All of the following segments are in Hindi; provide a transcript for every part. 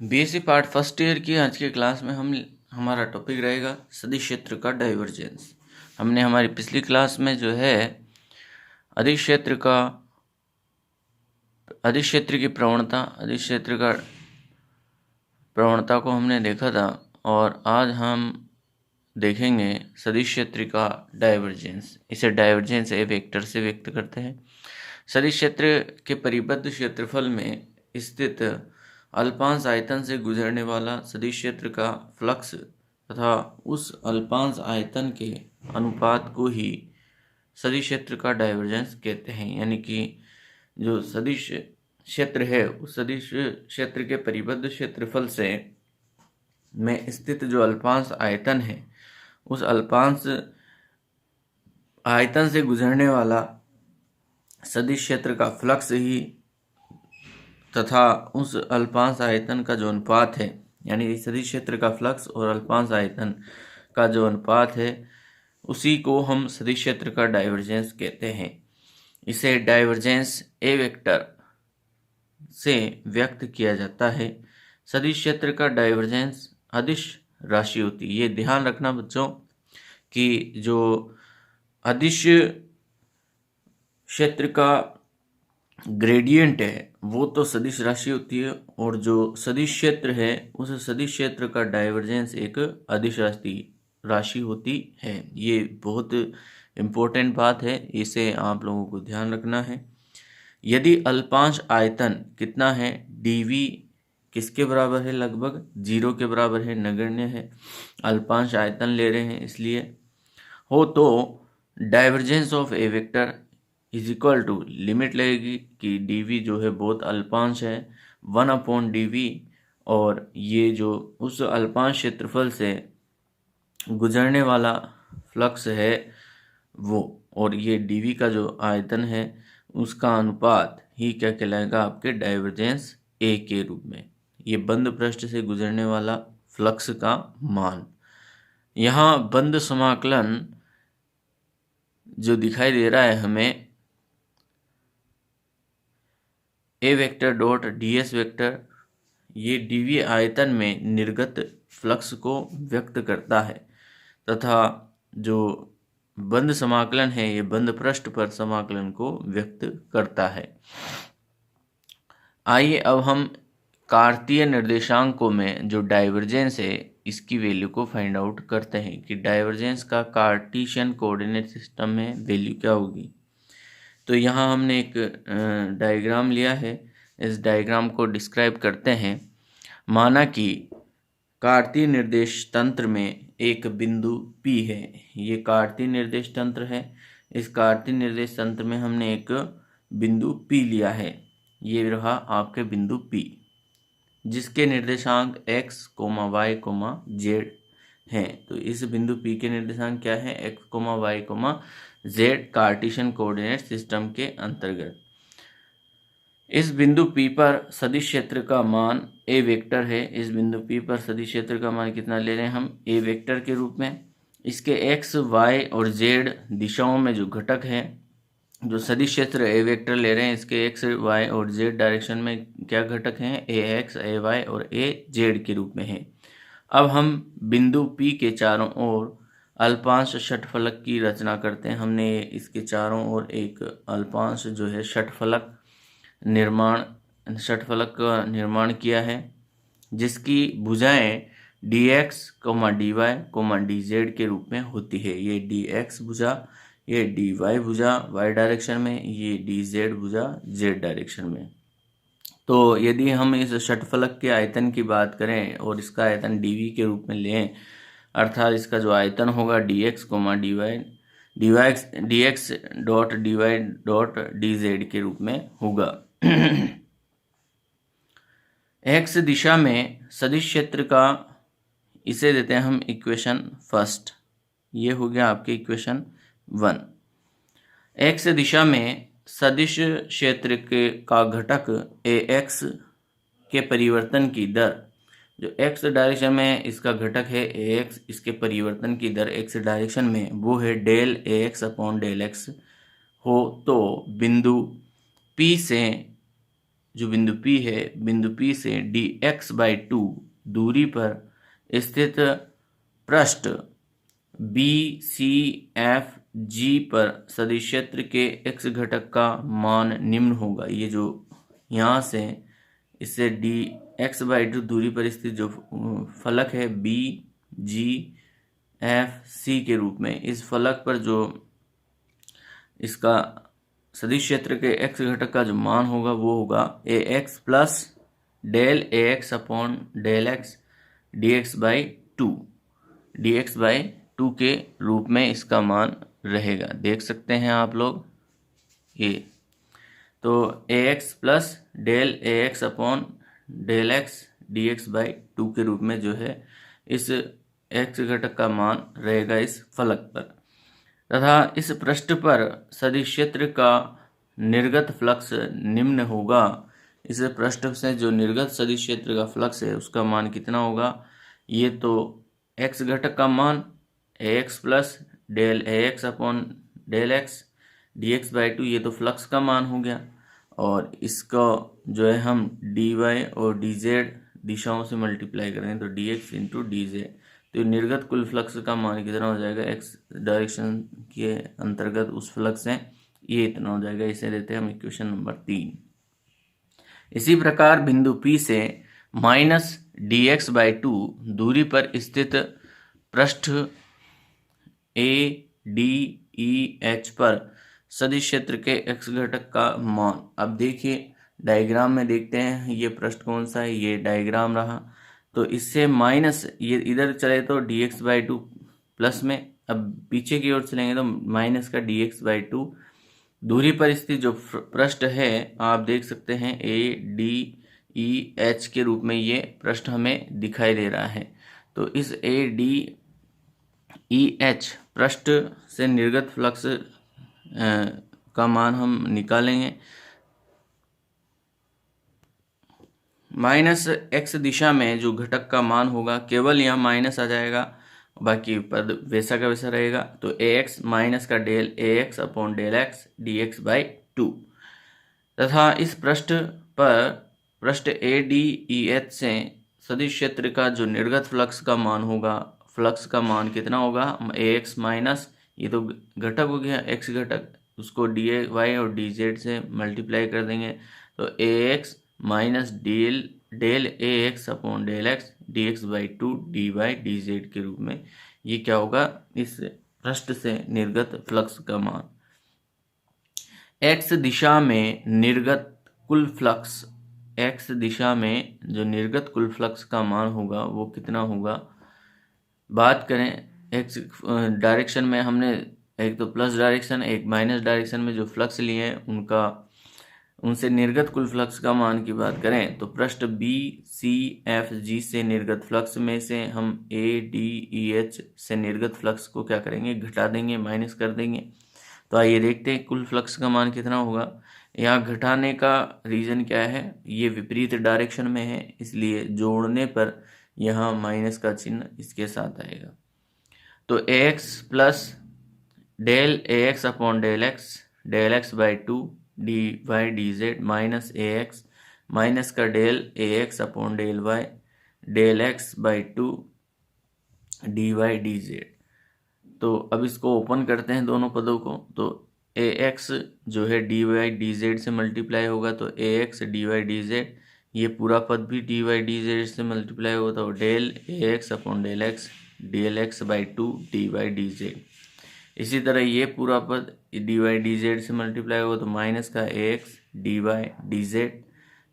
बीएससी पार्ट फर्स्ट ईयर की आज के क्लास में हमारा टॉपिक रहेगा सदिश क्षेत्र का डाइवर्जेंस। हमने हमारी पिछली क्लास में जो है अदिश क्षेत्र की प्रवणता को हमने देखा था, और आज हम देखेंगे सदिश क्षेत्र का डाइवर्जेंस। इसे डाइवर्जेंस ए वेक्टर से व्यक्त करते हैं। सदिश क्षेत्र के परिबद्ध क्षेत्रफल में स्थित अल्पांश आयतन से गुजरने वाला सदिश क्षेत्र का फ्लक्स तथा उस अल्पांश आयतन के अनुपात को ही सदिश क्षेत्र का डाइवर्जेंस कहते हैं। यानी कि जो सदिश क्षेत्र है उस सदिश क्षेत्र के परिबद्ध क्षेत्रफल से में स्थित जो अल्पांश आयतन है उस अल्पांश आयतन से गुजरने वाला सदिश क्षेत्र का फ्लक्स ही तथा उस अल्पांश आयतन का जो अनुपात है, यानी सदिश क्षेत्र का फ्लक्स और अल्पांश आयतन का जो अनुपात है उसी को हम सदिश क्षेत्र का डाइवर्जेंस कहते हैं। इसे डाइवर्जेंस ए वेक्टर से व्यक्त किया जाता है। सदिश क्षेत्र का डाइवर्जेंस अदिश राशि होती है। ये ध्यान रखना बच्चों कि जो अदिश क्षेत्र का ग्रेडियंट है वो तो सदिश राशि होती है, और जो सदिश क्षेत्र है उस सदिश क्षेत्र का डाइवर्जेंस एक अदिश राशि होती है। ये बहुत इम्पोर्टेंट बात है, इसे आप लोगों को ध्यान रखना है। यदि अल्पांश आयतन कितना है, dv किसके बराबर है, लगभग 0 के बराबर है, नगण्य है, अल्पांश आयतन ले रहे हैं इसलिए हो, तो divergence of A vector is equal to limit लगेगी कि dv जो है बहुत अल्पांश है 1/dv, और ये जो उस अल्पांश क्षेत्रफल से गुजरने वाला फ्लक्स है वो, और ये dv का जो आयतन है उसका अनुपात ही क्या कहलाएगा, आपके डाइवर्जेंस a के रूप में। ये बंद पृष्ठ से गुजरने वाला फ्लक्स का मान। यहाँ बंद समाकलन जो दिखाई दे रहा है हमें, ए वेक्टर डॉट ds वेक्टर, ये dv आयतन में निर्गत फ्लक्स को व्यक्त करता है, तथा जो बंद समाकलन है ये बंद पृष्ठ पर समाकलन को व्यक्त करता है। आइए अब हम कार्तीय निर्देशांकों में जो डाइवर्जेंस है इसकी वैल्यू को फाइंड आउट करते हैं कि डाइवर्जेंस का कार्टेशियन कोऑर्डिनेट सिस्टम में वैल्यू क्या होगी। तो यहाँ हमने एक डायग्राम लिया है, इस डायग्राम को डिस्क्राइब करते हैं। माना कि कार्तीय निर्देश तंत्र में एक बिंदु P है, ये कार्तीय निर्देश तंत्र है। इस कार्तीय निर्देश तंत्र में हमने एक बिंदु P लिया है, ये रहा आपके बिंदु P, जिसके निर्देशांक x, y, z हैं। तो इस बिंदु P के निर्देशांक क्या है, x, y, z Cartesian coordinate system के अंतर्गत। इस बिंदु P पर सदिश क्षेत्र का मान a वेक्टर है। इस बिंदु P पर सदिश क्षेत्र का मान कितना ले रहे हैं हम, a वेक्टर के रूप में। इसके x, y और z दिशाओं में जो घटक है, जो सदिश क्षेत्र a वेक्टर ले रहे हैं, इसके x, y और z डायरेक्शन में क्या घटक हैं, ax, ay और az के रूप में है। अब हम बिंदु P के चारों ओर अल्पांश षटफलक की रचना करते हैं। हमने इसके चारों ओर एक अल्पांश जो है षटफलक का निर्माण किया है, जिसकी भुजाएं dx, dy, dz के रूप में होती है। ये dx भुजा, ये dy भुजा y डायरेक्शन में, ये dz भुजा z डायरेक्शन में। तो यदि हम इस षटफलक के आयतन की बात करें और इसका आयतन dv के रूप में लें, अर्थात इसका जो आयतन होगा dx, dx dot dy dot dz के रूप में होगा। x दिशा में सदिश क्षेत्र का, इसे देते हैं हम इक्वेशन फर्स्ट, ये हो गया आपके इक्वेशन 1। x दिशा में सदिश क्षेत्र का घटक ax के परिवर्तन की दर, जो x डायरेक्शन में इसका घटक है ax, इसके परिवर्तन की दर x डायरेक्शन में वो है del ax upon del x हो, तो बिंदु P से जो बिंदु P है, बिंदु P से dx/2 दूरी पर स्थित पृष्ठ BCFG पर सदिश क्षेत्र के x घटक का मान निम्न होगा। ये जो यहाँ से इससे dx/2 दूरी पर स्थित जो फलक है BGFC के रूप में, इस फलक पर जो इसका सदिश क्षेत्र के x घटक का जो मान होगा वो होगा ax plus del ax upon del x dx/2 के रूप में इसका मान रहेगा। देख सकते हैं आप लोग ये, तो ax plus del ax upon del x dx/2 के रूप में जो है इस x घटक का मान रहेगा इस फलक पर, तथा इस पृष्ठ पर सदिश क्षेत्र का निर्गत फ्लक्स निम्न होगा। इस पृष्ठ से जो निर्गत सदिश क्षेत्र का फ्लक्स है उसका मान कितना होगा? ये तो x घटक का मान ax plus del ax upon del x dx/2, ये तो फ्लक्स का मान हो गया, और इसका जो है हम dy और dz दिशाओं से मल्टीप्लाई करेंगे तो dx इंटू dz, तो निर्गत कुल फ्लक्स का मान कितना हो जाएगा? x डायरेक्शन के अंतर्गत उस फ्लक्स है ये इतना हो जाएगा। इसे देते हैं हम इक्वेशन नंबर 3। इसी प्रकार बिंदु P से माइनस dx/2 दूरी पर स्थित पृष्ठ ADEH पर सदिश क्षेत्र के x घटक का मान। अब देखिए डायग्राम में देखते हैं ये पृष्ठ कौन सा है, ये डायग्राम रहा, तो इससे माइनस ये इधर चले तो dx/2 प्लस में, अब पीछे की ओर चलेंगे तो माइनस का dx/2 दूरी पर स्थित जो पृष्ठ है आप देख सकते हैं ADEH के रूप में ये पृष्ठ हमें दिखाई दे रहा है। तो इस ADEH पृष्ठ से निर्गत फ्लक्स का मान हम निकालेंगे। माइनस x दिशा में जो घटक का मान होगा केवल यहाँ माइनस आ जाएगा, बाकी पद वैसा का वैसा रहेगा, तो ax माइनस का del ax upon del x dx/2, तथा इस पृष्ठ पर पृष्ठ ADEH से सदिश क्षेत्र का जो निर्गत फ्लक्स का मान होगा, फ्लक्स का मान कितना होगा? ax माइनस, ये तो घटक हो गया x घटक, उसको dy और dz से मल्टीप्लाई कर देंगे, तो ax minus del ax upon del x dx/2 dy/dz के रूप में ये क्या होगा? इस पृष्ठ से निर्गत फ्लक्स का मान। x दिशा में निर्गत कुल फ्लक्स, x दिशा में जो निर्गत कुल फ्लक्स का मान होगा वो कितना होगा? बात करें x डायरेक्शन में, हमने एक तो प्लस डायरेक्शन एक माइनस डायरेक्शन में जो फ्लक्स लिए हैं उनसे निर्गत कुल फ्लक्स का मान की बात करें तो पृष्ठ BCFG से निर्गत फ्लक्स में से हम ADEH से निर्गत फ्लक्स को क्या करेंगे? घटा देंगे, माइनस कर देंगे। तो आइए देखते हैं कुल फ्लक्स का मान कितना होगा। यहाँ घटाने का रीज़न क्या है? ये विपरीत डायरेक्शन में है, इसलिए जोड़ने पर यहाँ माइनस का चिन्ह इसके साथ आएगा। तो ax plus del ax upon del x/2 dy/dz minus ax minus का del ax upon del y del x/2 dy/dz। तो अब इसको ओपन करते हैं दोनों पदों को, तो ax जो है dy/dz से मल्टीप्लाई होगा, तो ax dy/dz, ये पूरा पद भी dy/dz से मल्टीप्लाई होगा, तो del ax upon del x del x/2 dy/dz। इसी तरह ये पूरा पद dy/dz से मल्टीप्लाई होगा, तो माइनस का ax dy/dz,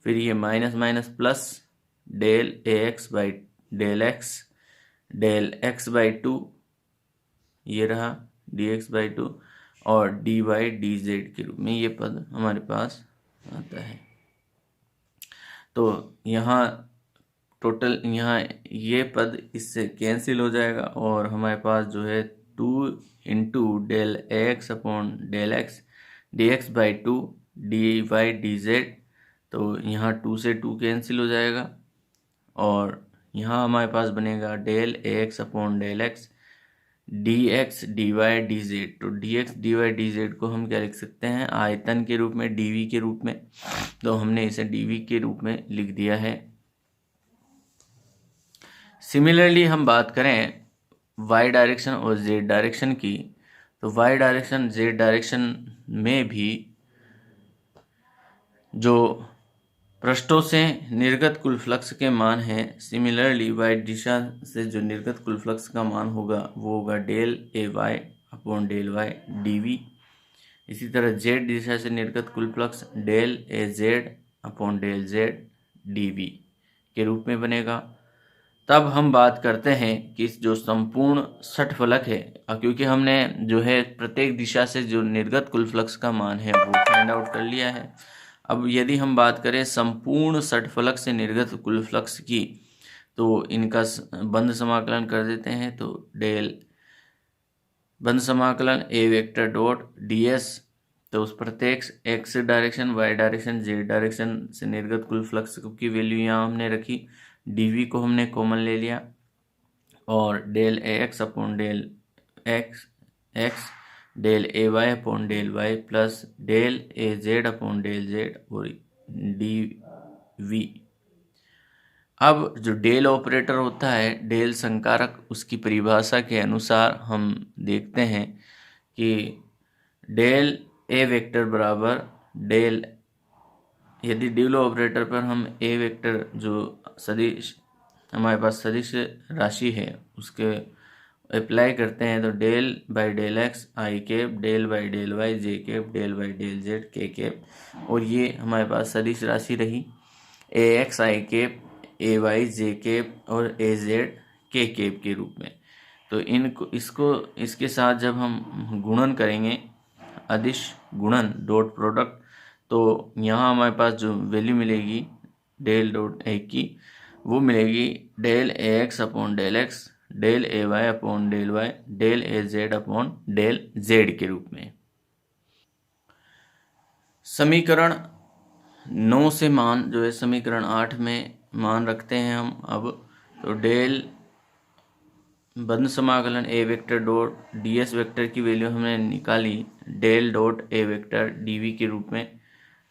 फिर ये minus minus plus del ax by del x del x/2, ये रहा dx/2, और dy/dz के रूप में ये पद हमारे पास आता है। तो यहाँ टोटल यहाँ ये पद इससे कैंसिल हो जाएगा और हमारे पास जो है 2 into del ax upon del x dx/2 dy/dz, तो यहाँ 2 से 2 कैंसिल हो जाएगा और यहाँ हमारे पास बनेगा del ax upon del x dx dy dz। तो dx dy dz को हम क्या लिख सकते हैं, आयतन के रूप में, dv के रूप में। तो हमने इसे dv के रूप में लिख दिया है। सिमिलरली हम बात करें y डायरेक्शन और z डायरेक्शन की, तो y डायरेक्शन z डायरेक्शन में भी जो पृष्ठों से निर्गत कुल फ्लक्स के मान हैं, सिमिलरली y दिशा से जो निर्गत कुल फ्लक्स का मान होगा वो होगा del A Y upon del Y D. इसी तरह z दिशा से निर्गत कुल flux del A Z upon del Z D के रूप में बनेगा। तब हम बात करते हैं कि जो संपूर्ण षटफलक है, क्योंकि हमने जो है प्रत्येक दिशा से जो निर्गत कुल फ्लक्स का मान है वो फाइंड आउट कर लिया है। अब यदि हम बात करें संपूर्ण षटफलक से निर्गत कुल फ्लक्स की, तो इनका बंद समाकलन कर देते हैं। तो डेल बंद समाकलन A vector dot D S, तो उस प्रत्येक X direction, Y direction, Z direction से निर्गत कुल फ्लक्स की वैल्यू यहाँ हमने रखी, डीवी को हमने कॉमन ले लिया, और del A X upon del X X, del A Y upon del Y plus del A Z upon del Z और डी वी। अब जो डेल ऑपरेटर होता है, डेल संकारक, उसकी परिभाषा के अनुसार हम देखते हैं कि डेल ए वेक्टर बराबर डेल, यदि डेल ऑपरेटर पर हम ए वेक्टर जो सदिश हमारे पास सदिश राशि है उसके अप्लाई करते हैं, तो del by del X I cap, del by del Y J cap, del by del Z K cap, और ये हमारे पास सदिश राशि रही A X I cap, A Y J cap और ए जेड के कैप के रूप में। तो इसके साथ जब हम गुणन करेंगे, अदिश गुणन डॉट प्रोडक्ट, तो यहाँ हमारे पास जो वैल्यू मिलेगी डेल डॉट ए की, वो मिलेगी del A X upon del X, del A Y upon del Y, del A Z upon del Z के रूप में। समीकरण 9 से मान जो है समीकरण 8 में मान रखते हैं हम अब। तो डेल बंद समाकलन A vector dot D S vector की वैल्यू हमने निकाली del dot A vector D V के रूप में।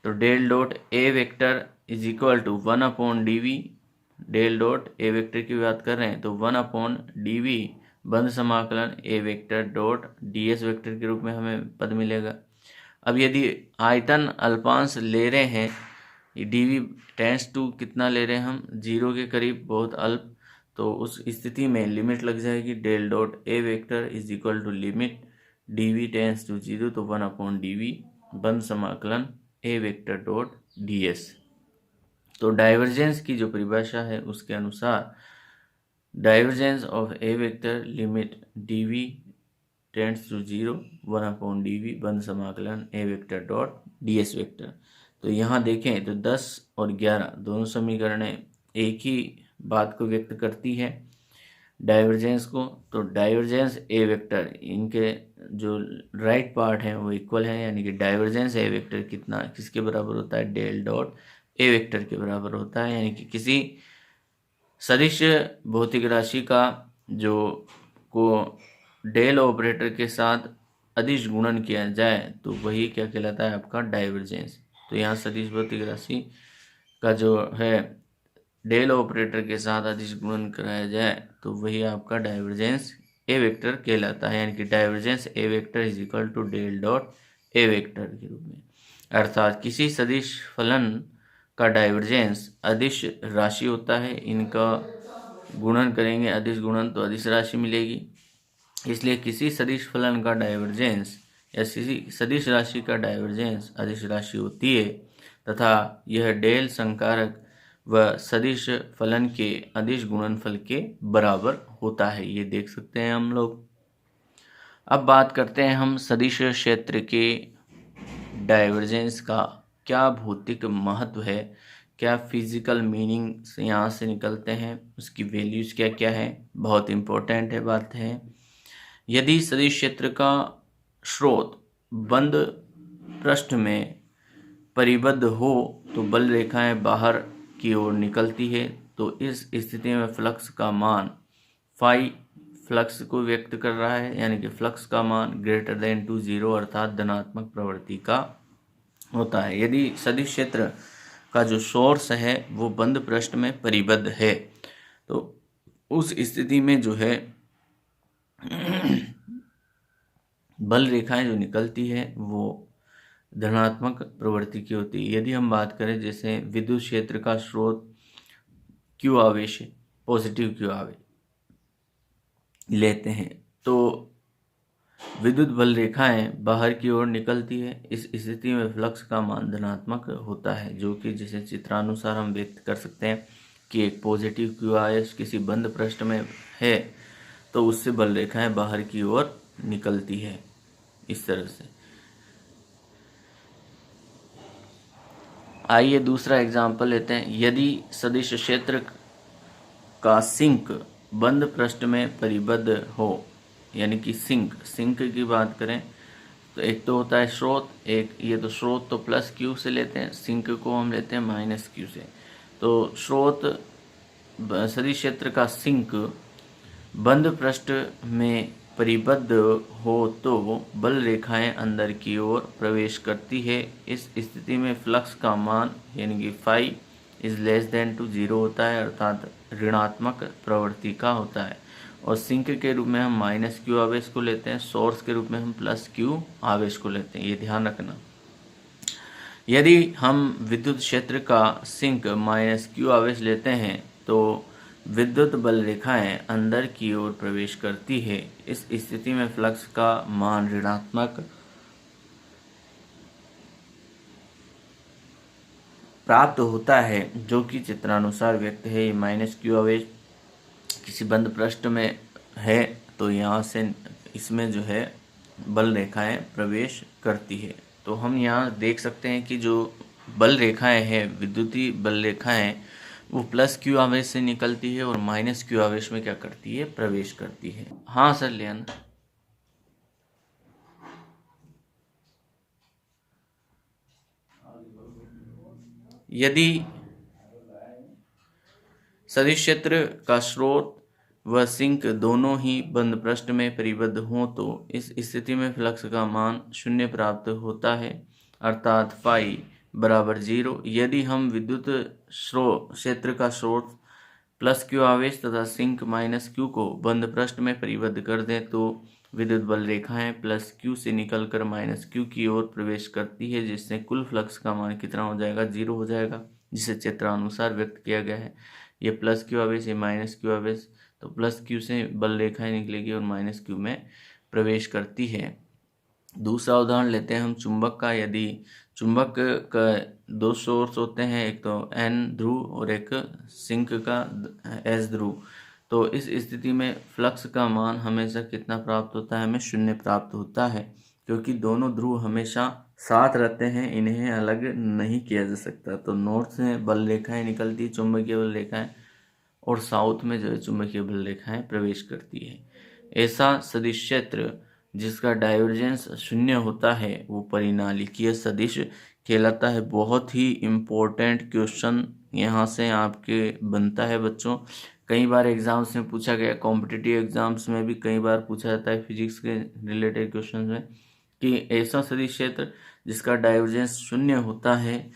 तो del dot A vector is equal to 1 upon D V, del dot A vector की बात कर रहे हैं तो 1 अपॉन डी वी बंद समाकलन A vector dot D S vector के रूप में हमें पद मिलेगा। अब यदि आयतन अल्पांश ले रहे हैं, डी वी टेंस टू कितना ले रहे हैं हम, 0 के करीब, बहुत अल्प, तो उस स्थिति में लिमिट लग जाएगी del dot A vector is equal to limit D V tends to 0, तो 1 अपॉन डी वी बंद समाकलन A vector dot D S. तो डाइवर्जेंस की जो परिभाषा है उसके अनुसार divergence of A vector limit D V tends to 0, 1 upon D V बंद समाकलन A vector dot D S vector. तो यहाँ देखें तो 10 और 11 दोनों समीकरणें एक ही बात को व्यक्त करती है, डाइवर्जेंस को। तो डाइवर्जेंस ए वेक्टर, इनके जो राइट पार्ट है वो इक्वल है, यानी कि डाइवर्जेंस ए वेक्टर कितना किसके बराबर होता है, डेल डॉट ए वेक्टर के बराबर होता है। यानी कि किसी सदिश भौतिक राशि का जो को डेल ऑपरेटर के साथ अदिश गुणन किया जाए तो वही क्या कहलाता है, आपका डाइवर्जेंस। तो यहाँ सदिश भौतिक राशि का जो है डेल ऑपरेटर के साथ अदिश गुणन कराया जाए तो वही आपका डाइवर्जेंस ए वेक्टर कहलाता है। यानी कि divergence A vector is equal to del dot A vector के रूप में। अर्थात किसी सदिश फलन का डाइवर्जेंस अदिश राशि होता है, इनका गुणन करेंगे अदिश गुणन तो अदिश राशि मिलेगी। इसलिए किसी सदिश फलन का डाइवर्जेंस या किसी सदिश राशि का डाइवर्जेंस अदिश राशि होती है तथा यह डेल संकारक व सदिश फलन के अदिश गुणनफल के बराबर होता है, ये देख सकते हैं हम लोग। अब बात करते हैं हम सदिश क्षेत्र के डाइवर्जेंस का क्या भौतिक महत्व है, क्या फिजिकल मीनिंग से यहाँ से निकलते हैं, उसकी वैल्यूज क्या क्या है, बहुत इम्पोर्टेंट है बात है। यदि सदिश क्षेत्र का स्रोत बंद पृष्ठ में परिबद्ध हो तो बल रेखाएं बाहर की ओर निकलती है, तो इस स्थिति में फ्लक्स का मान फाई फ्लक्स को व्यक्त कर रहा है, यानी कि फ्लक्स का मान ग्रेटर देन टू 0 अर्थात धनात्मक प्रवृत्ति का होता है। यदि सदिश क्षेत्र का जो सोर्स है वो बंद पृष्ठ में परिबद्ध है तो उस स्थिति में जो है बल रेखाएं जो निकलती है वो धनात्मक प्रवृत्ति की होती है। यदि हम बात करें जैसे विद्युत क्षेत्र का स्रोत क्यू आवेश है, पॉजिटिव क्यू आवेश लेते हैं तो विद्युत बल रेखाएं बाहर की ओर निकलती है। इस स्थिति में फ्लक्स का मान धनात्मक होता है, जो कि जिसे चित्रानुसार हम व्यक्त कर सकते हैं कि एक पॉजिटिव क्यू आवेश किसी बंद पृष्ठ में है तो उससे बल रेखाएं बाहर की ओर निकलती है इस तरह से। आइए दूसरा एग्जाम्पल लेते हैं। यदि सदिश क्षेत्र का सिंक बंद पृष्ठ में परिबद्ध हो, यानी कि सिंक की बात करें तो एक तो होता है स्रोत, एक ये तो स्रोत तो प्लस क्यू से लेते हैं, सिंक को हम लेते हैं माइनस क्यू से। तो स्रोत सदिश क्षेत्र का सिंक बंद पृष्ठ में परिबद्ध हो तो बल रेखाएं अंदर की ओर प्रवेश करती है। इस स्थिति में फ्लक्स का मान यानी कि phi is less than two 0 होता है अर्थात ऋणात्मक प्रवृत्ति का होता है। और सिंक के रूप में हम माइनस क्यू आवेश को लेते हैं, सोर्स के रूप में हम प्लस क्यू आवेश को लेते हैं, ये ध्यान रखना। यदि हम विद्युत क्षेत्र का सिंक माइनस क्यू आवेश लेते हैं तो विद्युत बल रेखाएं अंदर की ओर प्रवेश करती है। इस स्थिति में फ्लक्स का मान ऋणात्मक प्राप्त होता है, जो कि चित्रानुसार व्यक्त है। ये माइनस क्यू आवेश किसी बंद पृष्ठ में है तो यहाँ से इसमें जो है बल रेखाएं प्रवेश करती है। तो हम यहाँ देख सकते हैं कि जो बल रेखाएं हैं, विद्युतीय बल रेखाएं, वो प्लस क्यू आवेश से निकलती है और माइनस क्यू आवेश में क्या करती है, प्रवेश करती है। हाँ सर लियान। यदि सदिश क्षेत्र का स्रोत व सिंक दोनों ही बंद पृष्ठ में परिबद्ध हों तो इस स्थिति में फ्लक्स का मान 0 प्राप्त होता है अर्थात फाई बराबर 0। यदि हम विद्युत क्षेत्र का स्रोत प्लस क्यू आवेश तथा सिंक माइनस क्यू को बंद पृष्ठ में परिबद्ध कर दें तो विद्युत बल रेखाएं प्लस क्यू से निकलकर माइनस क्यू की ओर प्रवेश करती है, जिससे कुल फ्लक्स का मान कितना हो जाएगा, 0 हो जाएगा, जिसे चित्रानुसार व्यक्त किया गया है। ये प्लस क्यू आवेश, ये माइनस क्यू आवेश, तो प्लस क्यू से बल रेखाएं निकलेगी और माइनस क्यू में प्रवेश करती है। दूसरा उदाहरण लेते हैं हम चुंबक का। यदि चुंबक का 2 सोर्स होते हैं, एक तो एन ध्रुव और एक सिंक का एस ध्रुव, तो इस स्थिति में फ्लक्स का मान हमेशा कितना प्राप्त होता है, हमें 0 प्राप्त होता है, क्योंकि दोनों ध्रुव हमेशा साथ रहते हैं, इन्हें अलग नहीं किया जा सकता। तो नॉर्थ से बल रेखाएं निकलती है, चुंबकीय बल रेखाएं, और साउथ में जो है चुंबकीय बल रेखाएं प्रवेश करती है। ऐसा सदिश क्षेत्र जिसका डाइवर्जेंस 0 होता है वो परिनालिकीय सदिश कहलाता है। बहुत ही इम्पोर्टेंट क्वेश्चन यहाँ से आपके बनता है बच्चों। कई बार एग्जाम्स में पूछा गया, कॉम्पिटिटिव एग्जाम्स में भी कई बार पूछा जाता है फिजिक्स के रिलेटेड क्वेश्चन में, कि ऐसा सदिश क्षेत्र जिसका डाइवर्जेंस 0 होता है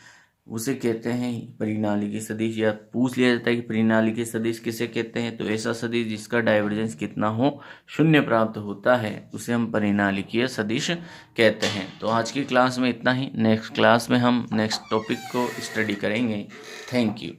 उसे कहते हैं परिनालिकीय सदिश। या पूछ लिया जाता है कि परिनालिकीय सदिश किसे कहते हैं, तो ऐसा सदिश जिसका डाइवर्जेंस कितना हो, 0 प्राप्त होता है, उसे हम परिनालिकीय सदिश कहते हैं। तो आज की क्लास में इतना ही। नेक्स्ट क्लास में हम नेक्स्ट टॉपिक को स्टडी करेंगे। Thank you.